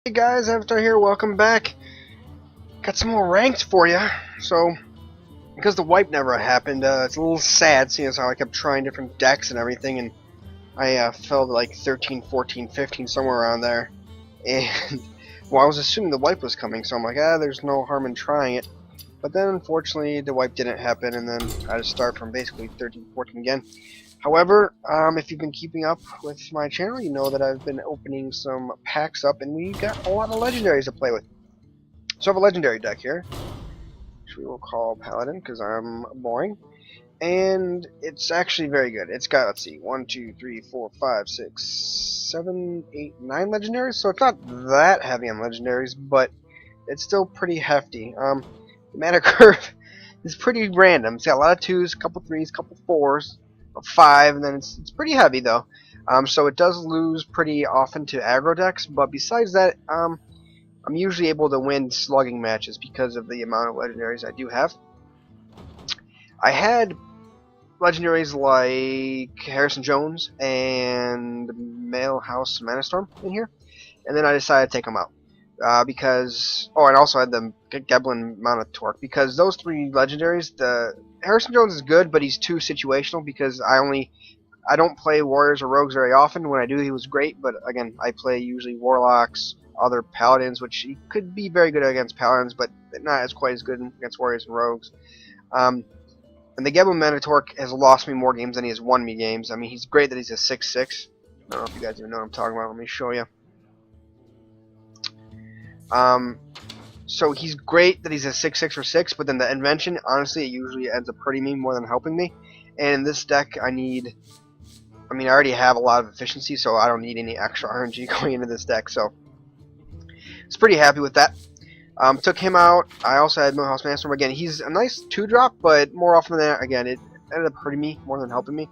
Hey guys, Avatar here, welcome back. Got some more ranked for you. So, because the wipe never happened, it's a little sad seeing as how I kept trying different decks and everything, and I fell to like 13, 14, 15, somewhere around there. And, well, I was assuming the wipe was coming, so I'm like, there's no harm in trying it. But then, unfortunately, the wipe didn't happen, and then I had to start from basically 13, 14 again. However, if you've been keeping up with my channel, you know that I've been opening some packs up, and we got a lot of legendaries to play with. So I have a legendary deck here, which we will call Paladin, because I'm boring. And it's actually very good. It's got, let's see, 1, 2, 3, 4, 5, 6, 7, 8, 9 legendaries, so it's not that heavy on legendaries, but it's still pretty hefty. The mana curve is pretty random. It's got a lot of 2s, a couple 3s, a couple 4s, a 5, and then it's pretty heavy though. So it does lose pretty often to aggro decks, but besides that, I'm usually able to win slugging matches because of the amount of legendaries I do have. I had legendaries like Harrison Jones and Mail House Manastorm in here, and then I decided to take them out. Because, and also had the Geblin Mount of Torque, because those three legendaries, the Harrison Jones is good, but he's too situational because I don't play Warriors or Rogues very often. When I do, he was great, but again, I play usually Warlocks, other Paladins, which he could be very good against Paladins, but not as quite as good against Warriors and Rogues. And the Geblin Mount of Torque has lost me more games than he has won me games. I mean, he's great that he's a 6/6. I don't know if you guys even know what I'm talking about. Let me show you. So he's great that he's a 6/6 or 6, but then the invention, honestly, it usually ends up hurting me more than helping me. And in this deck, I already have a lot of efficiency, so I don't need any extra RNG going into this deck, so I was pretty happy with that. Took him out. I also had Millhouse Master. Again, he's a nice 2-drop, but more often than that, again, it ended up hurting me more than helping me.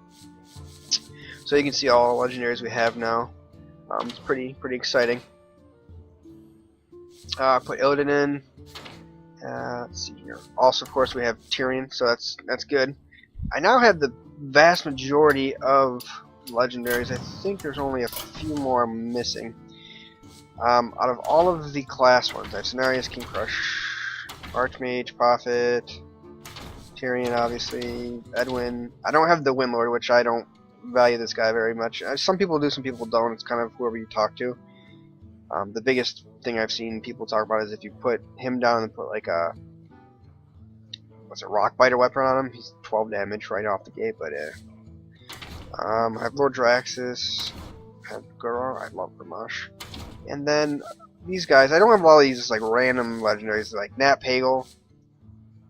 So you can see all the legendaries we have now. It's pretty exciting. Put Illidan in. Let's see here. Also, of course, we have Tyrion, so that's good. I now have the vast majority of legendaries. I think there's only a few more I'm missing. Out of all of the class ones, I have Cenarius, King Crush, Archmage, Prophet, Tyrion, obviously, Edwin. I don't have the Windlord, which I don't value this guy very much. Some people do, some people don't. It's kind of whoever you talk to. The biggest thing I've seen people talk about is if you put him down and put like a rock biter weapon on him, he's 12 damage right off the gate. But I have Lord Draxus, I have Goro, I love Gamash, and then these guys. I don't have all these like random legendaries like Nat Pagle.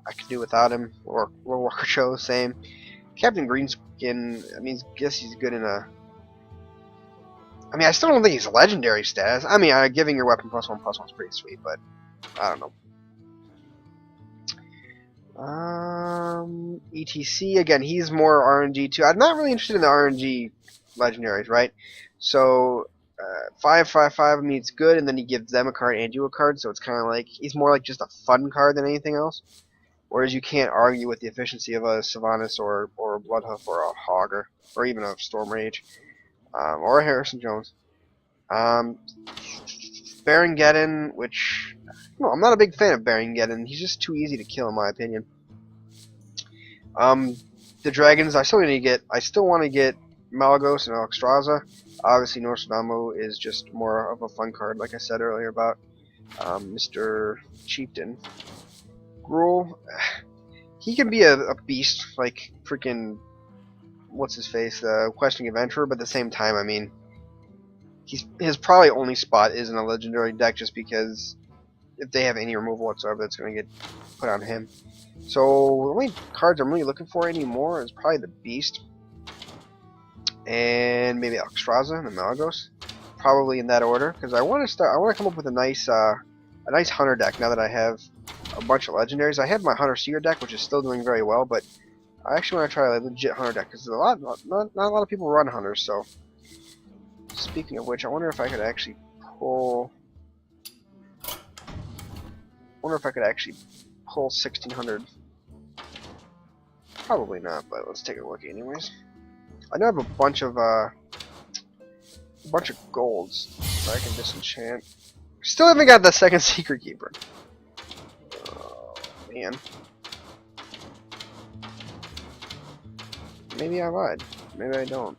I could do without him, or World Walker Cho, same. Captain Greenskin. I guess he's good in a. I still don't think he's legendary status. Giving your weapon +1/+1 is pretty sweet, but I don't know. ETC, again, he's more RNG too. I'm not really interested in the RNG legendaries, right? So, 5/5/5, it's good, and then he gives them a card and you a card, so it's kind of like, he's more like just a fun card than anything else. Whereas you can't argue with the efficiency of a Sylvanas or a Bloodhoof or a Hogger, or even a Storm Rage. Or Harrison Jones. Baron Geddon, which I'm not a big fan of Baron Geddon. He's just too easy to kill in my opinion. The dragons, I still want to get Malagos and Alexstrasza. Obviously, Nostradamus is just more of a fun card, like I said earlier about Mr. Chieftain. Gruul, he can be a beast, like freaking. What's his face? The Questing Adventurer, but at the same time, his probably only spot is in a legendary deck, just because if they have any removal whatsoever, that's going to get put on him. So the only cards I'm really looking for anymore is probably the Beast and maybe Alexstrasza and the Malagos, probably in that order, because I want to come up with a nice Hunter deck now that I have a bunch of legendaries. I have my Hunter Seer deck, which is still doing very well, but I actually want to try a legit Hunter deck, because not a lot of people run Hunters, so. Speaking of which, I wonder if I could actually pull 1600. Probably not, but let's take a look anyways. I know I have a bunch of golds that I can disenchant. Still haven't got the second Secret Keeper. Oh, man. Maybe I lied. Maybe I don't.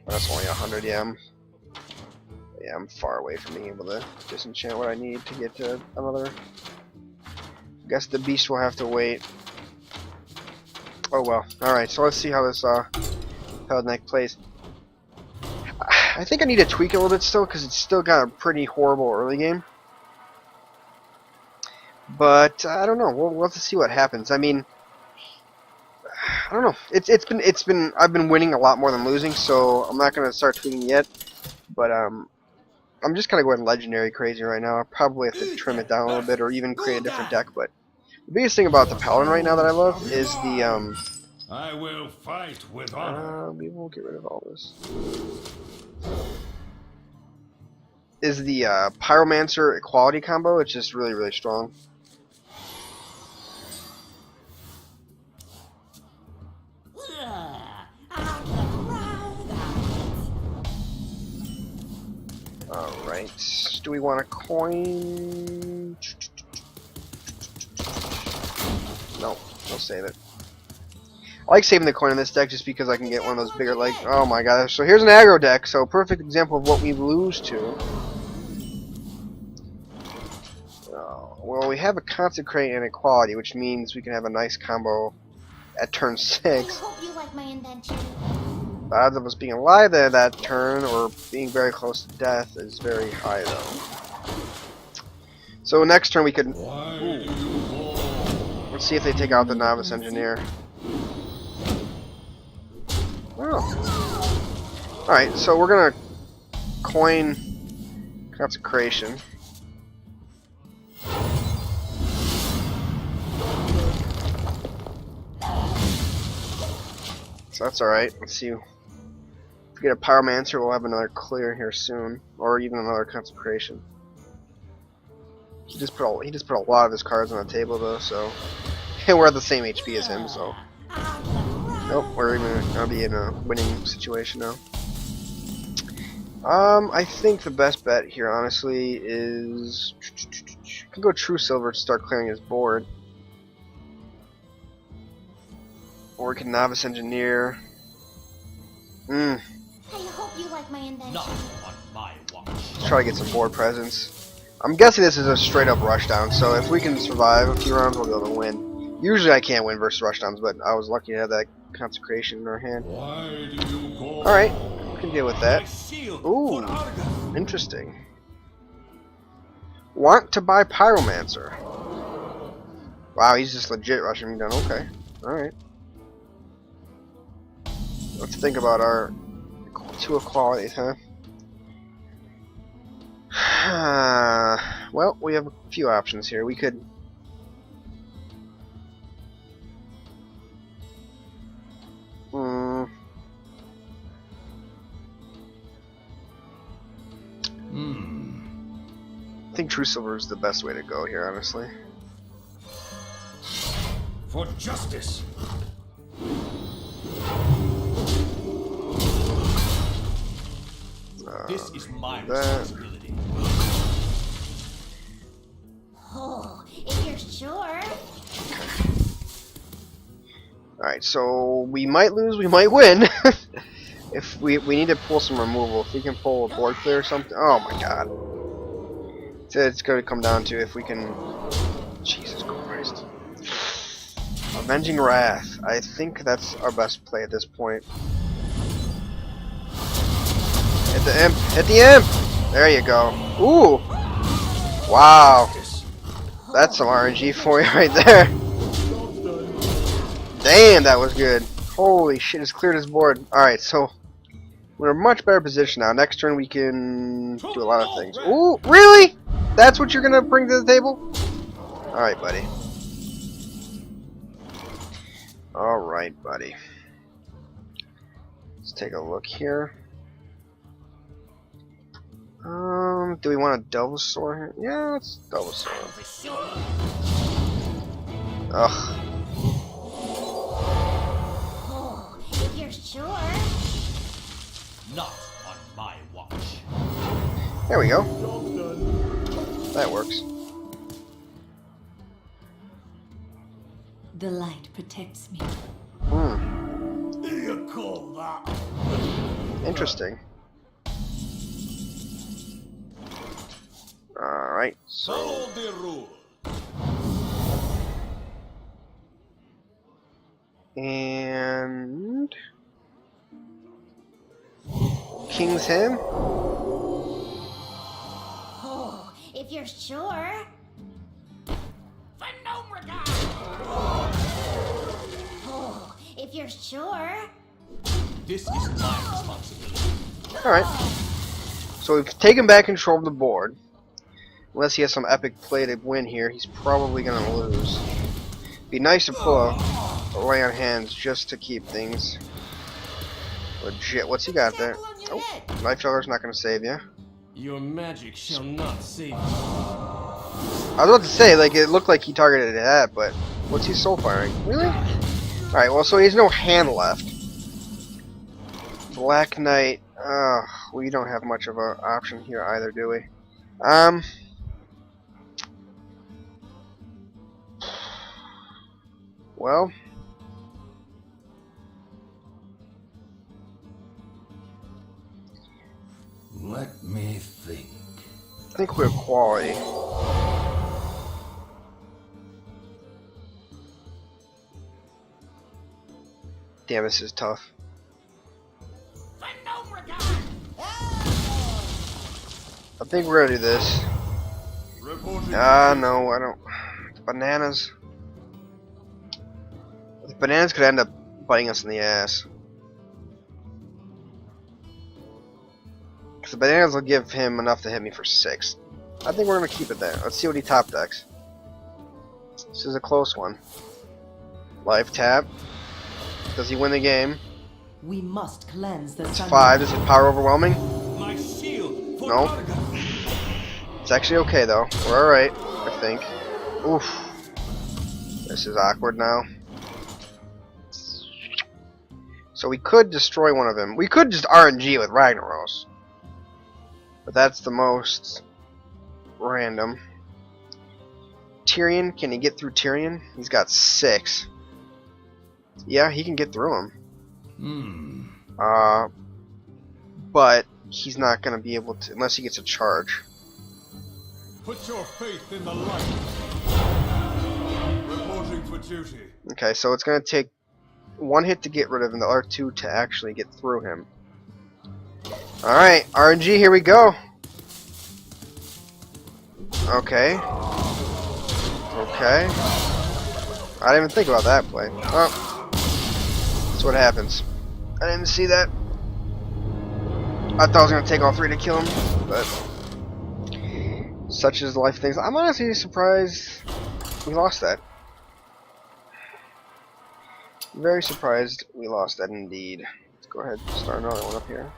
That's only 100, yeah. I'm far away from being able to disenchant what I need to get to another. Guess the beast will have to wait. Oh well. Alright, so let's see how this Held Neck plays. I think I need to tweak it a little bit still, because it's still got a pretty horrible early game. But I don't know. We'll have to see what happens. I mean, I don't know. I've been winning a lot more than losing, so I'm not gonna start tweaking yet. But I'm just kind of going legendary crazy right now. I probably have to trim it down a little bit, or even create a different deck. But the biggest thing about the Paladin right now that I love is the I will fight with honor. we will get rid of all this. Is the Pyromancer equality combo? It's just really, really strong. Alright, do we want a coin? No, we'll save it. I like saving the coin in this deck just because I can get one of those bigger, like, oh my gosh. So here's an aggro deck, so perfect example of what we lose to. Oh, well, we have a Consecrate and Equality, which means we can have a nice combo at turn 6. I hope you like my invention. The odds of us being alive there that turn, or being very close to death, is very high, though. So next turn we could... Ooh. Let's see if they take out the Novice Engineer. Oh. Alright, so we're gonna coin Consecration. So that's alright. Let's see. If we get a Pyromancer, we'll have another clear here soon. Or even another Consecration. He just put a lot of his cards on the table though, so and we're at the same HP as him, so nope, we're gonna be in a winning situation now. I think the best bet here, honestly, is we can go True Silver to start clearing his board, or we can Novice Engineer. I hope you like my invention. Not on my watch. Let's try to get some board presence. I'm guessing this is a straight up rushdown, so if we can survive a few rounds, we'll be able to win. Usually I can't win versus rushdowns, but I was lucky to have that Consecration in our hand. Alright, we can deal with that. Ooh, interesting. Want to buy Pyromancer. Wow, he's just legit rushing me down. Okay, alright. Let's think about our two equalities, huh? Well, we have a few options here. We could... I think True Silver is the best way to go here, honestly. For justice. This is my responsibility. Oh, if you're sure. Alright, so we might lose, we might win. If we need to pull some removal. If we can pull a board clear or something. Oh my god. So it's going to come down to if we can... Jesus Christ. Avenging Wrath. I think that's our best play at this point. Hit the imp! Hit the imp! There you go. Ooh! Wow. That's some RNG for you right there. Damn, that was good. Holy shit, it's cleared his board. Alright, so we're in a much better position now. Next turn we can do a lot of things. Ooh, really? That's what you're gonna bring to the table? Alright, buddy. Alright, buddy. Let's take a look here. Do we want a Delvosaur here? Yeah, let's Delvosaur. Ugh. Oh, if you're sure. Not on my watch. There we go. That works. The light protects me. You call that? Interesting. Alright, so... Follow the rule. And... King's him? Oh, if you're sure. For no regard. Oh, if you're sure. This is my responsibility. Alright. So we've taken back control of the board. Unless he has some epic play to win here, he's probably gonna lose. Be nice to pull a lay on hands just to keep things legit. What's he got there? Oh, Knife Sheller's not gonna save you. Your magic shall not save you. I was about to say, like, it looked like he targeted that, but what's he soul firing? Really? Alright, well, so he has no hand left. Black Knight. We don't have much of an option here either, do we? Well, Let me think. I think we're quality. Damn, this is tough. For no regard. I think we're gonna do this. Reporting. No, I don't. Bananas. The bananas could end up biting us in the ass. Because the bananas will give him enough to hit me for 6. I think we're gonna keep it there. Let's see what he top decks. This is a close one. Life tap. Does he win the game? We must cleanse the It's sun. 5. Is his power overwhelming? My shield. For No. Argon. It's actually okay though. We're alright, I think. Oof. This is awkward now. So we could destroy one of them. We could just RNG with Ragnaros. But that's the most random. Tyrion, can he get through Tyrion? He's got 6. Yeah, he can get through him. But he's not gonna be able to unless he gets a charge. Put your faith in the light. Reporting for duty. Okay, so it's gonna take 1 hit to get rid of him, the other 2 to actually get through him. Alright, RNG, here we go. Okay. Okay. I didn't even think about that play. Oh. That's what happens. I didn't see that. I thought I was gonna take all 3 to kill him, but such is life things. I'm honestly surprised we lost that. Very surprised we lost that indeed. Let's go ahead and start another one up here.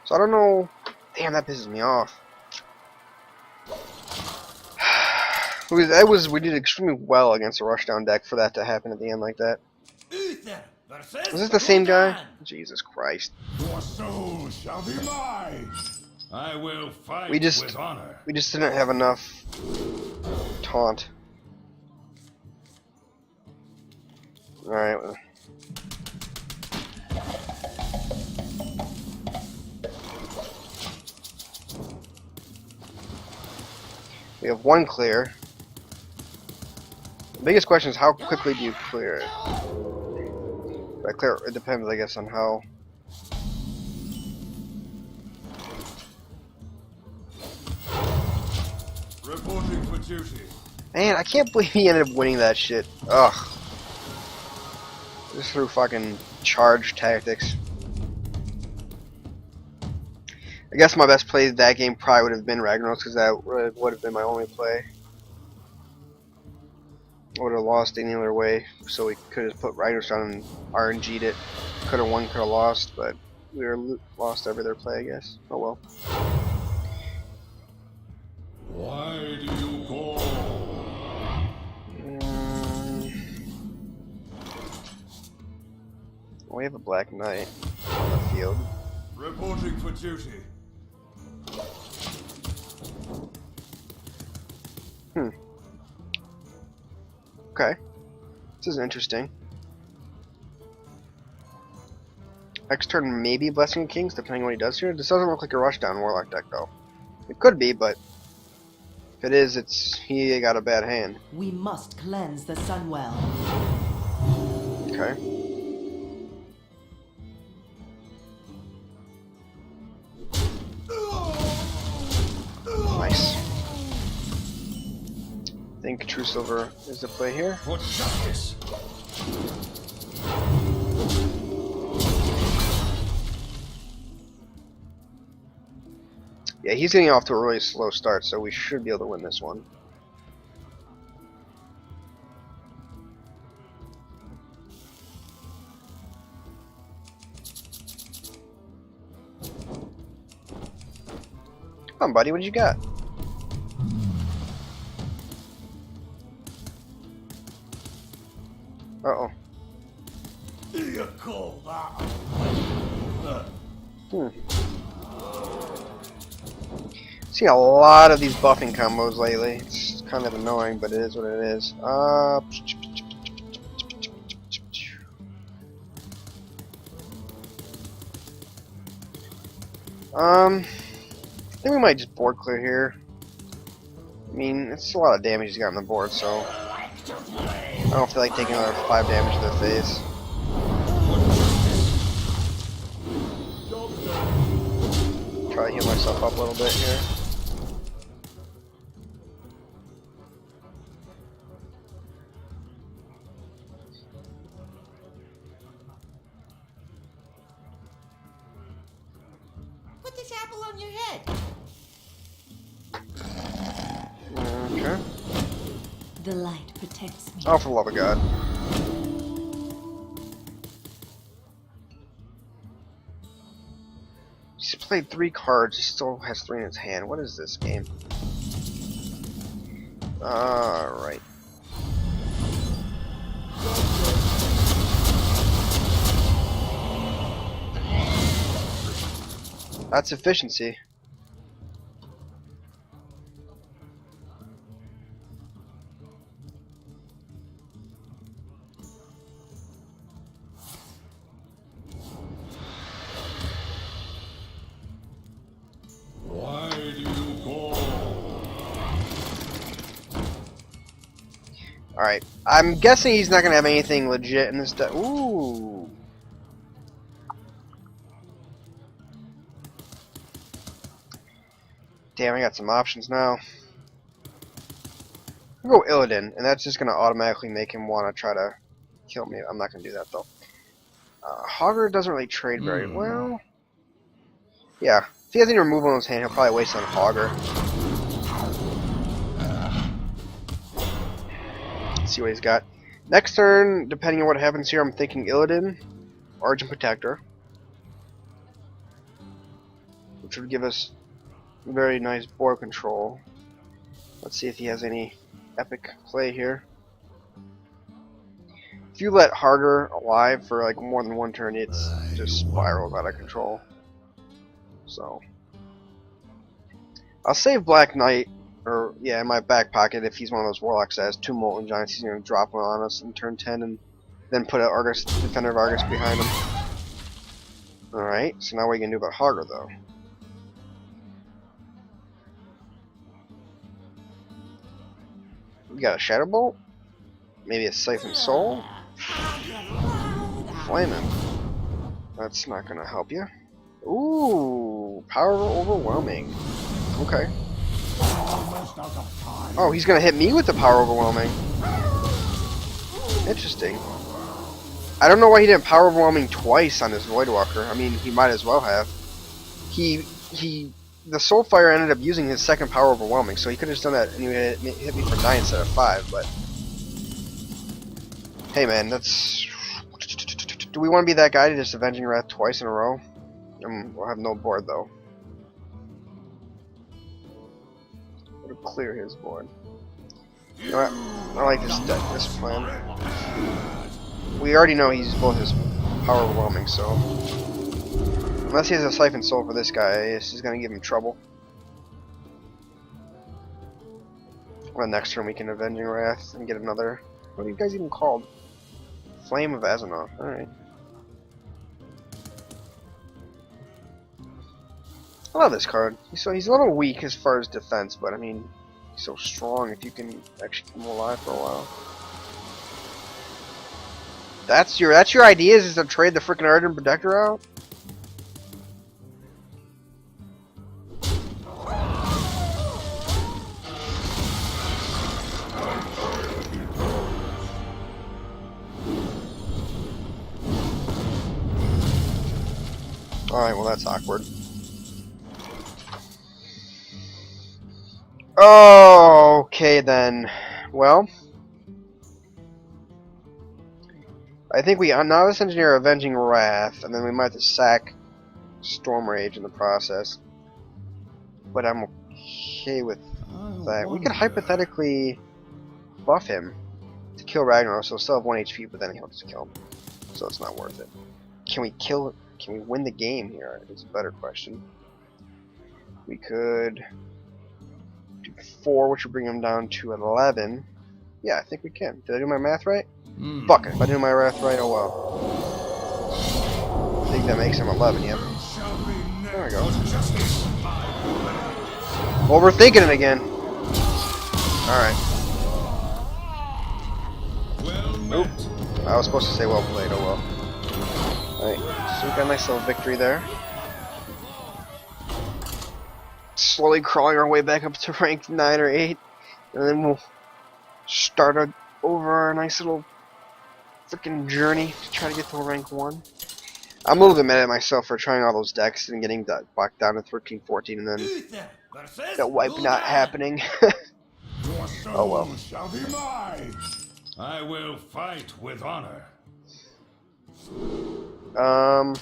So I don't know. Damn, that pisses me off. We did extremely well against a rushdown deck for that to happen at the end like that. Uther versus Was this the same guy? Rodan. Jesus Christ. Your soul shall be mine. I will fight We just with honor. didn't have enough taunt. Alright. We have 1 clear. The biggest question is how quickly do you clear it? By clear, it depends, I guess, on how. Reporting for duty. Man, I can't believe he ended up winning that shit. Ugh. Just through fucking charge tactics. I guess my best play that game probably would have been Ragnaros because that would have been my only play. I would have lost any other way, so we could have put Ragnaros down and RNG'd it. Could have won, could have lost, but we were lost every other play, I guess. Oh well. Why do you call? We have a Black Knight on the field. Reporting for duty. Okay. This is interesting. Next turn, maybe Blessing of Kings, depending on what he does here. This doesn't look like a Rushdown Warlock deck, though. It could be, but if it is, he got a bad hand. We must cleanse the Sunwell. Okay. Nice. I think True Silver is the play here. For justice. Yeah, he's getting off to a really slow start, so we should be able to win this one. Come on, buddy, what you got? Uh-oh. You call that? Seen a lot of these buffing combos lately. It's kind of annoying, but it is what it is. I think we might just board clear here. I mean, it's a lot of damage he's got on the board, so I don't feel like taking another 5 damage to the face. Try to heal myself up a little bit here. Put this apple on your head. Okay. The light protects me. Oh, for the love of God. He's played 3 cards, he still has 3 in his hand. What is this game? Alright. That's efficiency. Why do you call? Alright. I'm guessing he's not gonna have anything legit in this deck. Ooh. Damn, I got some options now. I'll go Illidan, and that's just gonna automatically make him wanna try to kill me. I'm not gonna do that though. Hogger doesn't really trade very well. Yeah, if he has any removal in his hand, he'll probably waste on Hogger. Let's see what he's got. Next turn, depending on what happens here, I'm thinking Illidan, Argent Protector, which would give us very nice board control. Let's see if he has any epic play here. If you let Harder alive for like more than one turn, it's just spirals out of control. So I'll save Black Knight, or yeah, in my back pocket if he's one of those warlocks that has 2 Molten Giants. He's gonna drop one on us in turn 10 and then put an Argus, Defender of Argus behind him. Alright, so now what are you gonna do about Harder though? We got a Shadow Bolt? Maybe a Siphon Soul? Flame him. That's not gonna help you. Ooh, Power Overwhelming. Okay. Oh, he's gonna hit me with the Power Overwhelming. Interesting. I don't know why he didn't Power Overwhelming twice on his Voidwalker. I mean, he might as well have. The Soulfire ended up using his second Power Overwhelming, so he could have just done that and he would hit me for 9 instead of 5, but hey man, that's... Do we want to be that guy to just Avenging Wrath twice in a row? We'll have no board though. We'll clear his board. You know what? I like this plan. We already know he's both his power overwhelming, so unless he has a Siphon Soul for this guy, this is gonna give him trouble. Well, next turn we can Avenging Wrath and get another. What are you guys even called? Flame of Azeroth. Alright. I love this card. He's a little weak as far as defense, but I mean, he's so strong if you can actually keep him alive for a while. That's your idea, is to trade the freaking Ardent Protector out? Alright, well that's awkward. Okay then. Well, I think we Novice Engineer Avenging Wrath, and then we might have to sack Storm Rage in the process. But I'm okay with that. We could hypothetically buff him to kill Ragnaros, so he'll still have 1 HP, but then he'll just kill him. So it's not worth it. Can we win the game here? Is a better question. We could do 4, which would bring him down to 11. Yeah, I think we can. Did I do my math right? Fuck it. If I do my math right, oh well. I think that makes him 11, yep. There we go. Overthinking it again. Alright. Nope. I was supposed to say well played, oh well. Alright, so we got a nice little victory there. Slowly crawling our way back up to rank 9 or 8. And then we'll start over our nice little freaking journey to try to get to rank 1. I'm a little bit mad at myself for trying all those decks and getting back down to 13, 14, and then that wipe not happening. Oh well. Shall be mine. I will fight with honor. I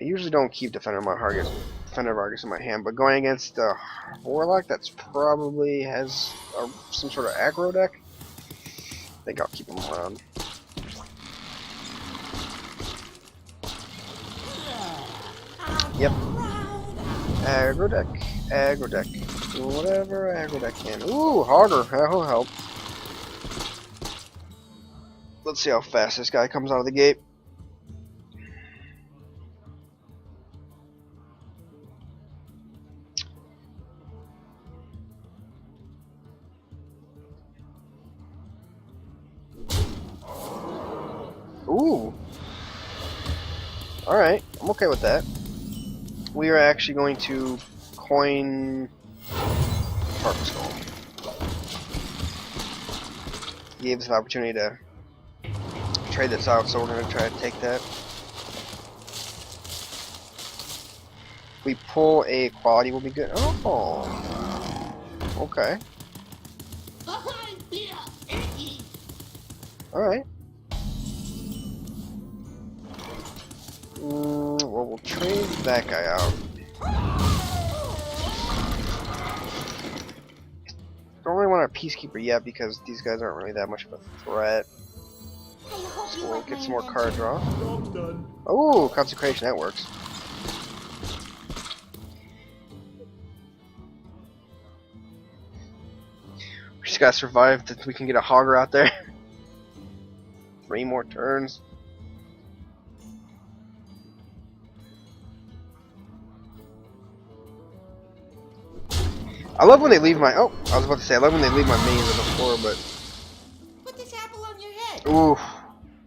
usually don't keep Defender of Argus in my hand, but going against the Warlock, that's probably has some sort of aggro deck. I think I'll keep him around. Yep. Aggro deck. Aggro deck. Whatever aggro deck can. Ooh, harder. That'll help. Let's see how fast this guy comes out of the gate. Ooh. Alright, I'm okay with that. We are actually going to coin Harvest Skull. He gave us an opportunity to trade this out, so we're going to try to take that. We pull a quality, will be good. Oh, okay. Alright. Well, we'll trade that guy out. Don't really want our Peacekeeper yet because these guys aren't really that much of a threat. So we'll get some more card draw. Oh, Consecration, that works. We just gotta survive that we can get a Hogger out there. 3 more turns. I love when they leave my. Oh, I was about to say, I love when they leave my minions on the floor, but. Put this apple on your head. Ooh.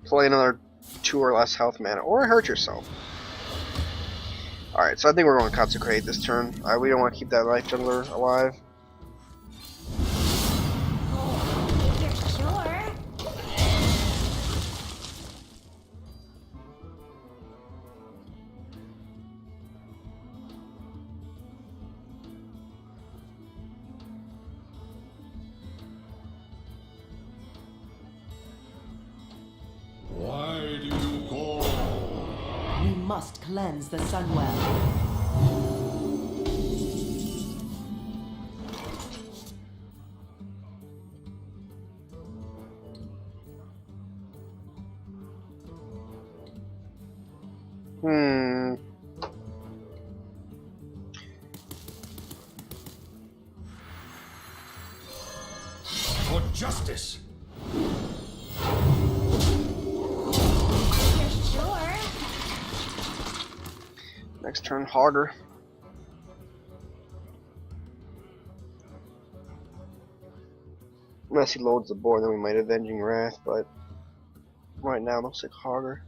Play another 2 or less health mana, or hurt yourself. Alright, so I think we're going to Consecrate this turn. We don't want to keep that Life Jungler alive. You're sure? Why do you call? We must cleanse the Sunwell. For justice. You're sure? Next turn harder. Unless he loads the board, then we might Avenging Wrath, but right now it looks like harder.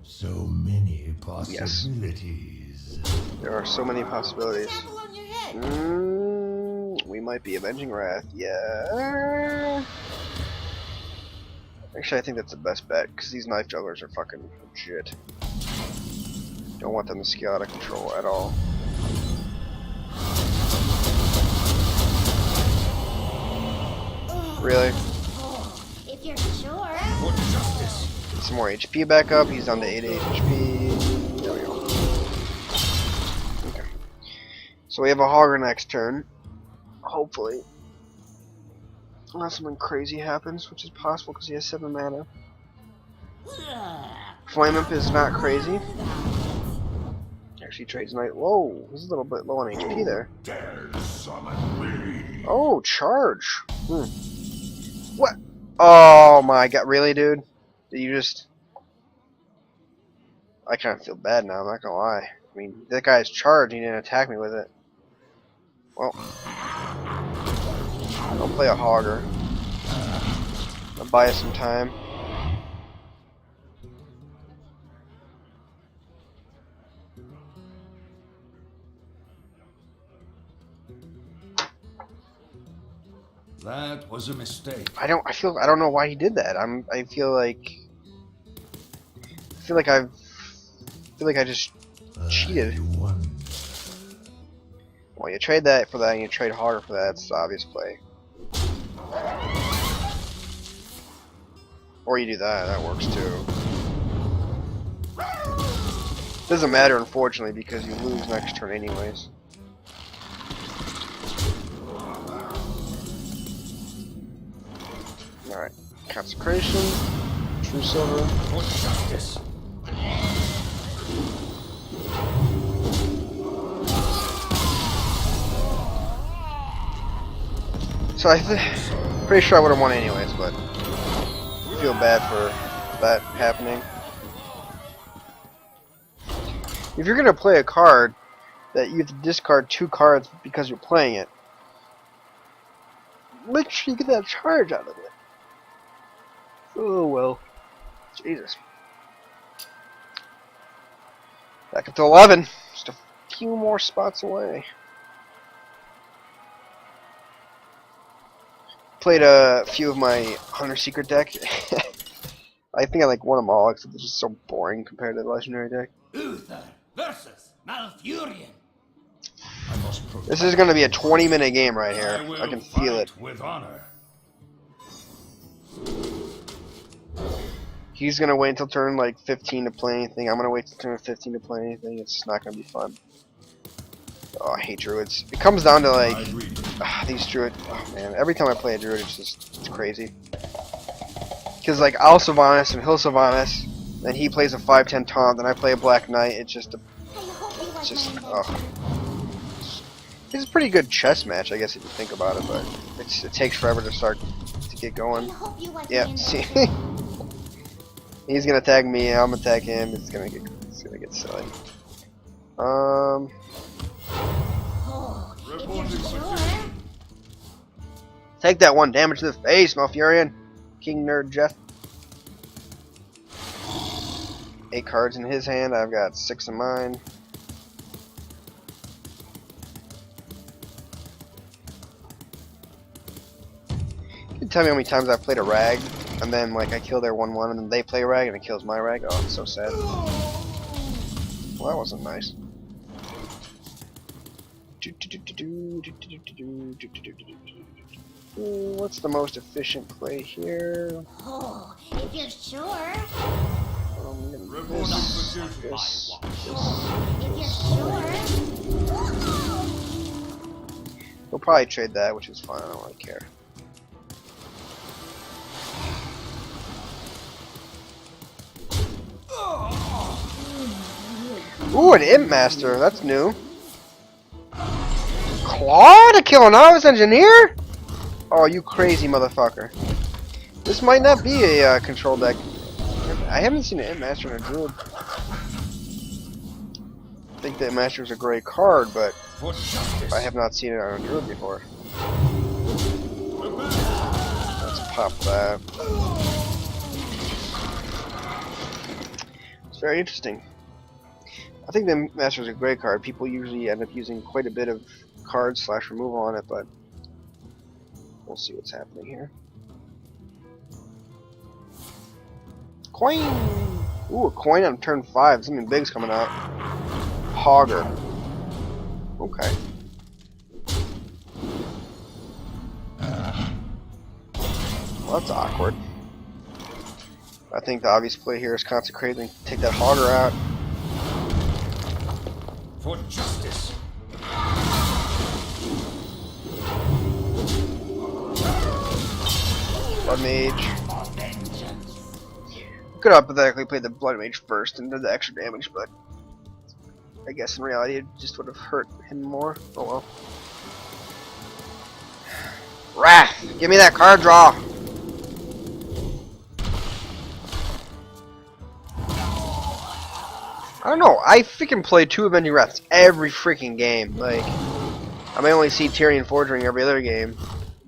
So many possibilities. There are so many possibilities. Careful on your head. We might be Avenging Wrath, yeah. Actually, I think that's the best bet, because these knife jugglers are fucking legit. Don't want them to scale out of control at all. Really? Oh, if you're sure. For justice. Get some more HP back up. He's down to 88 HP. There we go. Okay. So we have a Hogger next turn. Hopefully. Unless something crazy happens, which is possible because he has 7 mana. Flame Imp is not crazy. Actually trades Knight. Whoa, he's a little bit low on HP there. Dare summon me. Oh, charge. What? Oh my god, really, dude? Did you just... I kind of feel bad now, I'm not gonna lie. I mean, that guy's charged, he didn't attack me with it. Well, I'll play a Hogger. I'll buy us some time. That was a mistake. I don't know why he did that. I feel like I just cheated. You won. Well, you trade that for that, and you trade harder for that. It's the obvious play. Or you do that. That works too. Doesn't matter, unfortunately, because you lose next turn anyways. Alright. Consecration. True Silver. For justice. So pretty sure I would have won anyways, but I feel bad for that happening. If you're gonna play a card that you have to discard 2 cards because you're playing it, make sure you get that charge out of it. Oh well. Jesus. Back up to 11. Just a few more spots away. Played a few of my Hunter Secret deck. I think I like won them all, except it's just so boring compared to the Legendary deck. Uther versus Malfurion. This is going to be a 20-minute game right here. I I can feel it. with honor. He's going to wait until turn like 15 to play anything. I'm going to wait until turn 15 to play anything. It's not going to be fun. Oh, I hate druids. It comes down to like these druids. Oh man, every time I play a druid, it's crazy. Because like I'll Sylvanas and he'll Sylvanas, then he plays a 5/10 taunt, then I play a Black Knight. It's just it's a pretty good chess match, I guess, if you think about it. But it takes forever to start to get going. Yeah, see, he's gonna tag me. I'm gonna tag him. It's gonna get silly. Take that 1 damage to the face, Malfurion. King Nerd Jeff. 8 cards in his hand. I've got 6 in mine. You can tell me how many times I've played a rag, and then like I kill their 1/1, and then they play a rag, and it kills my rag. Oh, it's so sad. Well, that wasn't nice. What's the most efficient play here? Oh, if you're sure. This. If you're sure. We'll probably trade that, which is fine. I don't really care. Ooh, an Imp Master. That's new. Claw to kill a novice engineer? Oh, you crazy motherfucker. This might not be a control deck. I haven't seen an Imp Master in a Druid. I think that Master is a great card, but I have not seen it on a Druid before. Let's pop that. It's very interesting. I think the Master is a great card. People usually end up using quite a bit of cards / removal on it, but we'll see what's happening here. Coin! Ooh, a coin on turn 5. Something big's coming out. Hogger. Okay. Well, that's awkward. I think the obvious play here is consecrate and take that Hogger out. For justice. Blood Mage. Could have hypothetically played the Blood Mage first and did the extra damage, but I guess in reality it just would have hurt him more. Oh well. Wrath! Give me that card draw! I don't know, I freaking play 2 Avenging Wraths every freaking game. Like, I may only see Tyrion Forging every other game,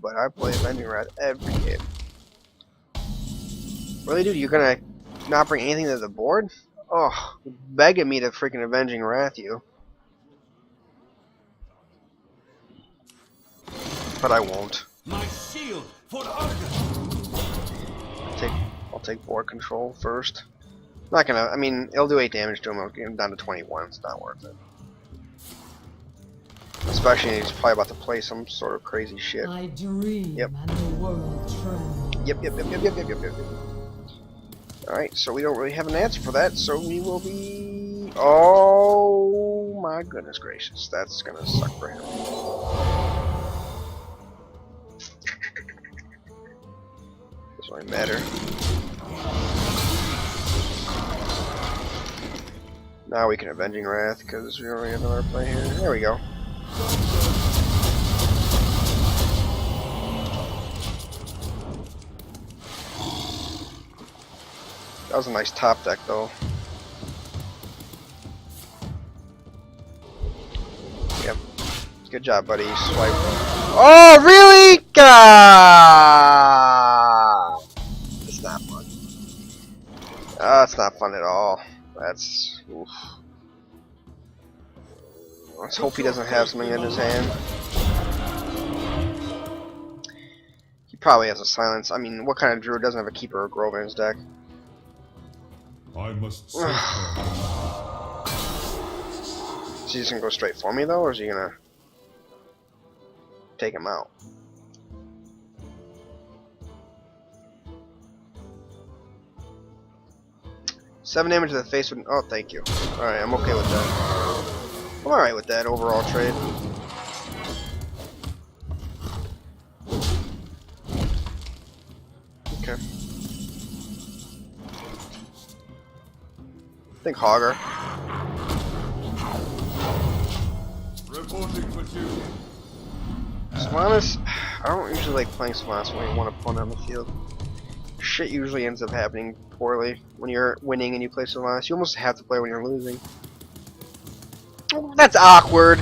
but I play Avenging Wrath every game. Really, dude? You're gonna not bring anything to the board? Oh, begging me to freaking Avenging Wrath you. But I won't. My shield for Argus. I'll take board control first. Not gonna. I mean, it'll do 8 damage to him. I'll get him down to 21. It's not worth it. Especially he's probably about to play some sort of crazy shit. I dream Yep. and the world trembles. Yep. Alright, so we don't really have an answer for that, so we will be... Oh my goodness gracious, that's gonna suck for him. Doesn't really matter. Now we can Avenging Wrath, because we already have another play here. There we go. That was a nice top deck, though. Yep. Good job, buddy. Swipe. Oh, really? God! It's not fun. Oh, it's not fun at all. That's... Oof. Let's hope he doesn't have something in his hand. He probably has a silence. I mean, what kind of druid doesn't have a keeper or grove in his deck? I must Is he just gonna go straight for me though, or is he gonna take him out? Seven damage to the face would. Oh, thank you. Alright, I'm okay with that. I'm alright with that overall trade. Okay. I think Hogger. reporting for duty. Sylvanas, I don't usually like playing Sylvanas when you want to opponent on the field. Shit usually ends up happening poorly when you're winning and you play Sylvanas. You almost have to play when you're losing. Oh, that's awkward.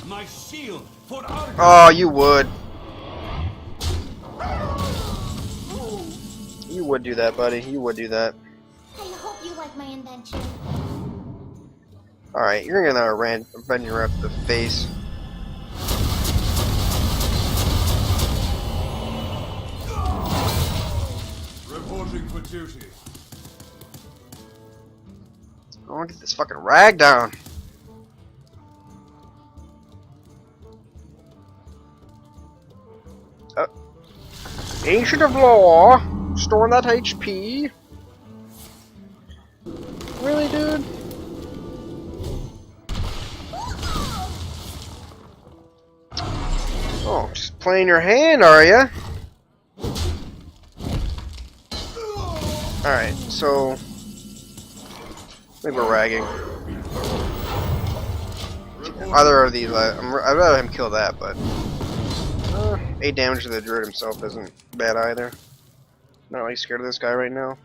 My shield for Argus. Oh, you would. You would do that, buddy. You would do that. I hope you like my invention. Alright, you're gonna Avenging Wrath to the face. Reporting for duty. I want to get this fucking rag down. Ancient of Law. Storing that HP. Really, dude? Oh, just playing your hand, are ya? Alright, so I think we're ragging. Either of these, I'd rather him kill that, but 8 damage to the druid himself isn't bad either. Not really scared of this guy right now.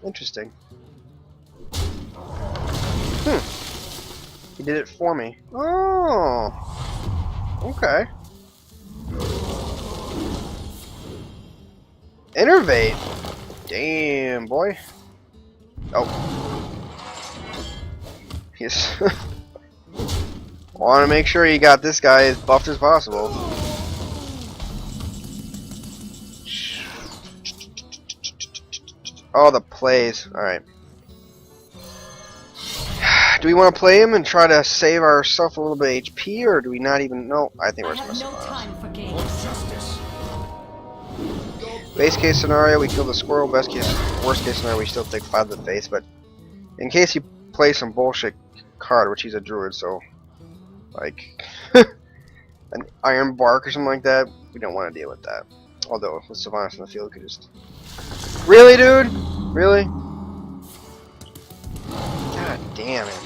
Interesting. He did it for me. Oh! Okay. Innervate! Damn, boy. Oh. Yes. Want to make sure you got this guy as buffed as possible. Oh, the plays. Alright. Do we want to play him and try to save ourselves a little bit of HP, or do we not even know? I think we're just messing around. Base case scenario, we kill the squirrel. Worst case scenario, we still take 5 to the face. But in case he plays some bullshit card, which he's a druid, so like an iron bark or something like that, we don't want to deal with that. Although with Sylvanas in the field, we could just really, dude, really. God damn it.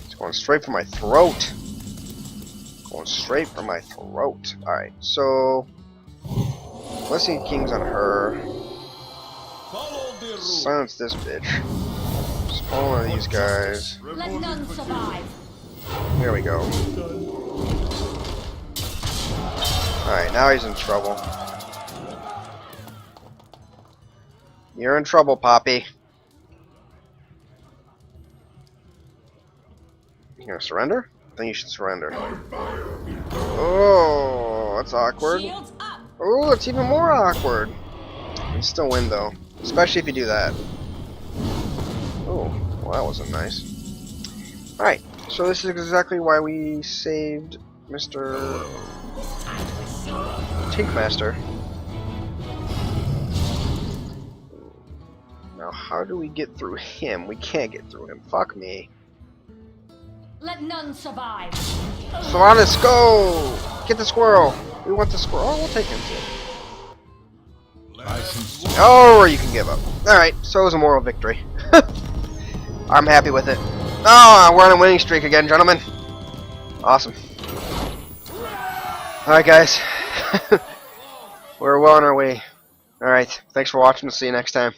It's going straight for my throat. Going straight for my throat. Alright, so Blessing King's on her. Silence this bitch. Spawn one of these guys. Let none survive. There we go. Alright, now he's in trouble. You're in trouble, Poppy. You gonna surrender? I think you should surrender. Oh, that's awkward. Shields up. Oh, it's even more awkward. You still win though, especially if you do that. Oh, well, that wasn't nice. Alright, so this is exactly why we saved Mr. Tinkmaster. Now, how do we get through him? We can't get through him. Fuck me. Let none survive. Sylvanas, go! Get the squirrel. We want the squirrel. Oh, we'll take him too. Oh, or you can give up. Alright, so it was a moral victory. I'm happy with it. Oh, we're on a winning streak again, gentlemen. Awesome. Alright, guys. We're well on our way. Alright, thanks for watching. We'll see you next time.